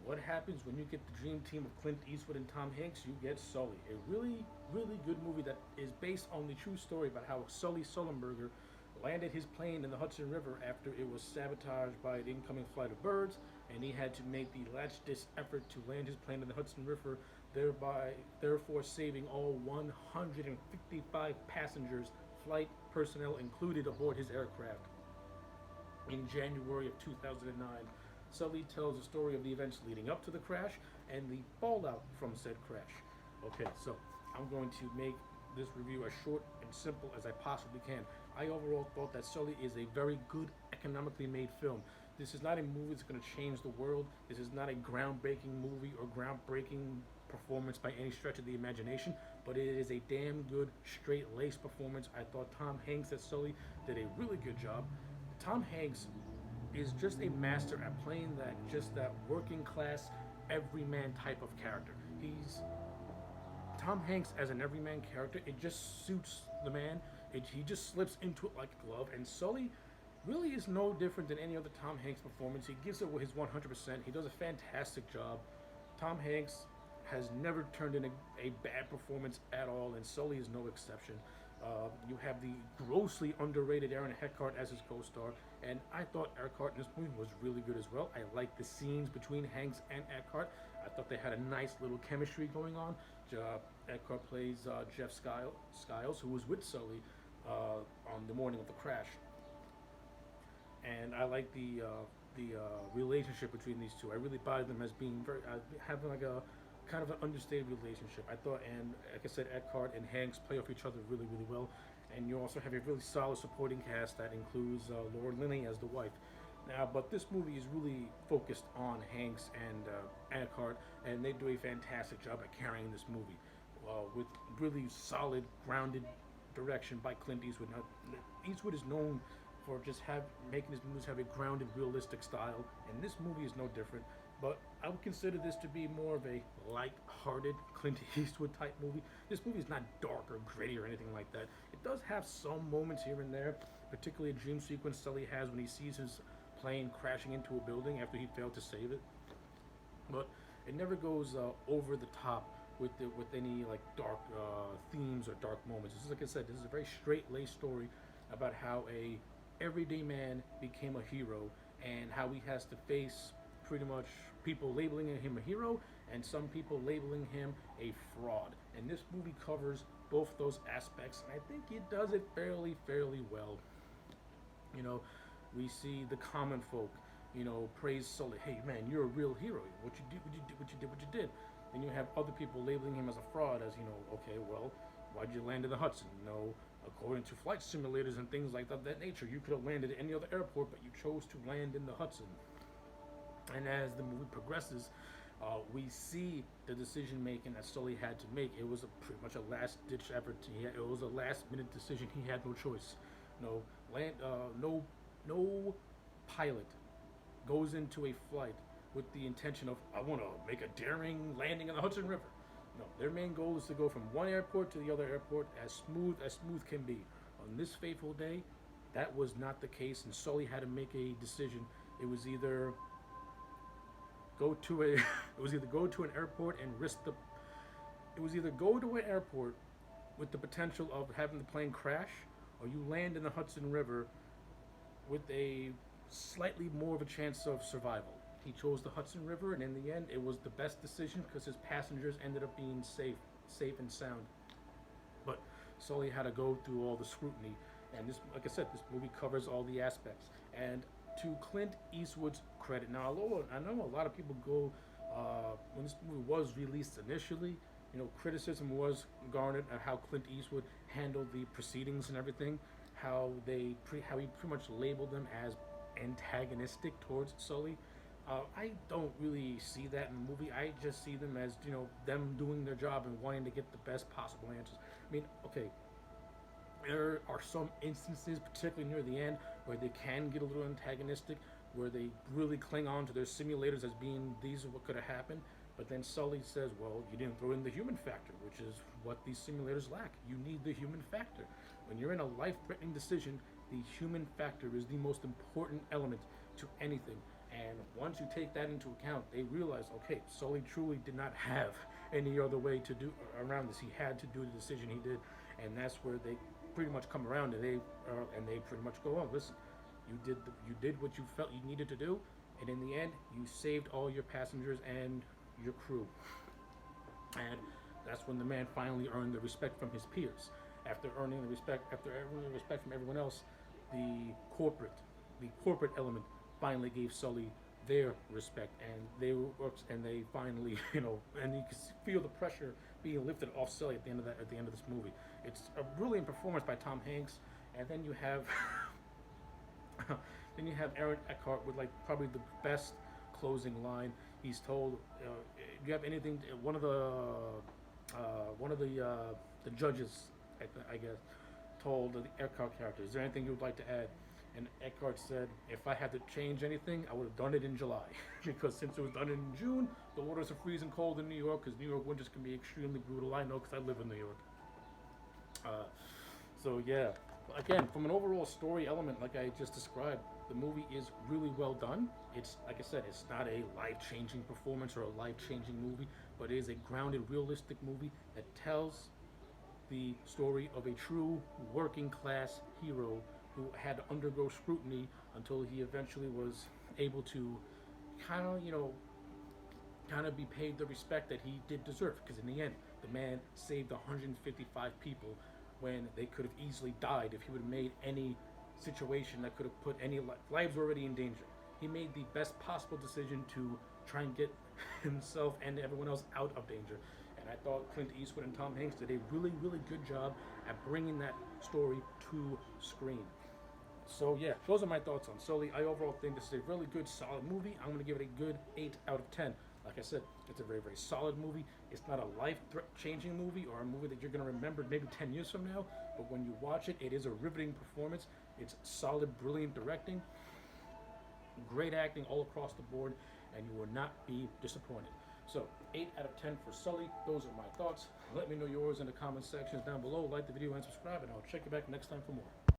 What happens when you get the dream team of Clint Eastwood and Tom Hanks? You get Sully, a really, really good movie that is based on the true story about how Sully Sullenberger landed his plane in the Hudson River after it was sabotaged by an incoming flight of birds, and he had to make the last-ditch effort to land his plane in the Hudson River, therefore saving all 155 passengers, flight personnel included, aboard his aircraft. In January of 2009, Sully tells the story of the events leading up to the crash and the fallout from said crash. Okay, so I'm going to make this review as short and simple as I possibly can. I overall thought that Sully is a very good, economically made film. This is not a movie that's going to change the world. This is not a groundbreaking movie or groundbreaking performance by any stretch of the imagination, but it is a damn good, straight-laced performance. I thought Tom Hanks as Sully did a really good job. Tom Hanks is just a master at playing that working class everyman type of character. He's Tom Hanks as an everyman character. It just suits the man. He just slips into it like a glove. And Sully really is no different than any other Tom Hanks performance. He gives it his 100%. He does a fantastic job. Tom Hanks has never turned in a bad performance at all, and Sully is no exception. You have the grossly underrated Aaron Eckhart as his co-star, and I thought Eckhart in this movie was really good as well. I liked the scenes between Hanks and Eckhart. I thought they had a nice little chemistry going on. Eckhart plays Jeff Skiles, who was with Sully on the morning of the crash, and I like the relationship between these two. I really buy them as being very having like a kind of an understated relationship. I thought, and like I said, Eckhart and Hanks play off each other really, really well. And you also have a really solid supporting cast that includes Laura Linney as the wife. Now, but this movie is really focused on Hanks and Eckhart, and they do a fantastic job at carrying this movie with really solid, grounded direction by Clint Eastwood. Now, Eastwood is known for just making his movies have a grounded, realistic style, and this movie is no different. But I would consider this to be more of a light-hearted Clint Eastwood type movie. This movie is not dark or gritty or anything like that. It does have some moments here and there, particularly a dream sequence Sully has when he sees his plane crashing into a building after he failed to save it. But it never goes over the top with any like dark themes or dark moments. This is, like I said, this is a very straight-laced story about how a everyday man became a hero and how he has to face pretty much people labeling him a hero and some people labeling him a fraud. And this movie covers both those aspects, and I think it does it fairly well. You know, we see the common folk, praise Sully. Hey man, you're a real hero. What you did. Then you have other people labeling him as a fraud, as okay, well, why'd you land in the Hudson? According to flight simulators and things like that nature, you could have landed at any other airport, but you chose to land in the Hudson. And as the movie progresses, we see the decision making that Sully had to make. It was pretty much a last ditch effort. It was a last minute decision. He had no choice. No pilot goes into a flight with the intention of, I want to make a daring landing in the Hudson River. No, their main goal is to go from one airport to the other airport as smooth can be. On this fateful day, that was not the case, and Sully had to make a decision. It was either go to a it was either go to an airport and risk the it was either go to an airport with the potential of having the plane crash, or you land in the Hudson River with a slightly more of a chance of survival. He chose the Hudson River, and in the end, it was the best decision because his passengers ended up being safe and sound. But Sully had to go through all the scrutiny, and this, like I said, this movie covers all the aspects. And to Clint Eastwood's credit, now I know a lot of people go when this movie was released initially. Criticism was garnered at how Clint Eastwood handled the proceedings and everything, how he pretty much labeled them as antagonistic towards Sully. I don't really see that in the movie. I just see them as them doing their job and wanting to get the best possible answers. I mean, okay, there are some instances, particularly near the end, where they can get a little antagonistic, where they really cling on to their simulators as being these are what could have happened. But then Sully says, well, you didn't throw in the human factor, which is what these simulators lack. You need the human factor. When you're in a life-threatening decision, the human factor is the most important element to anything. And once you take that into account, they realize, okay, Sully truly did not have any other way to do around this. He had to do the decision he did, and that's where they pretty much come around, and they pretty much go, oh, listen, you did what you felt you needed to do, and in the end, you saved all your passengers and your crew. And that's when the man finally earned the respect from his peers. After earning the respect from everyone else, the corporate element finally gave Sully their respect, and they finally, and you can feel the pressure being lifted off Sully at the end of this movie. It's a brilliant performance by Tom Hanks, and then you have Aaron Eckhart with like probably the best closing line. He's told, "Do you have anything?" One of the judges, I guess, told the Eckhart character, "Is there anything you would like to add?" And Eckhart said, "If I had to change anything, I would have done it in July." Because since it was done in June, the waters are freezing cold in New York, because New York winters can be extremely brutal. I know, because I live in New York. So yeah, again, from an overall story element, like I just described, the movie is really well done. It's, like I said, it's not a life-changing performance or a life-changing movie, but it is a grounded, realistic movie that tells the story of a true working-class hero who had to undergo scrutiny until he eventually was able to kind of be paid the respect that he did deserve. Because in the end, the man saved 155 people when they could have easily died if he would have made any situation that could have put any lives already in danger. He made the best possible decision to try and get himself and everyone else out of danger. And I thought Clint Eastwood and Tom Hanks did a really, really good job at bringing that story to screen. So yeah, those are my thoughts on Sully. I overall think this is a really good, solid movie. I'm going to give it a good 8 out of 10. Like I said, it's a very, very solid movie. It's not a life-changing movie or a movie that you're going to remember maybe 10 years from now. But when you watch it, it is a riveting performance. It's solid, brilliant directing. Great acting all across the board. And you will not be disappointed. So, 8 out of 10 for Sully. Those are my thoughts. Let me know yours in the comment sections down below. Like the video and subscribe. And I'll check you back next time for more.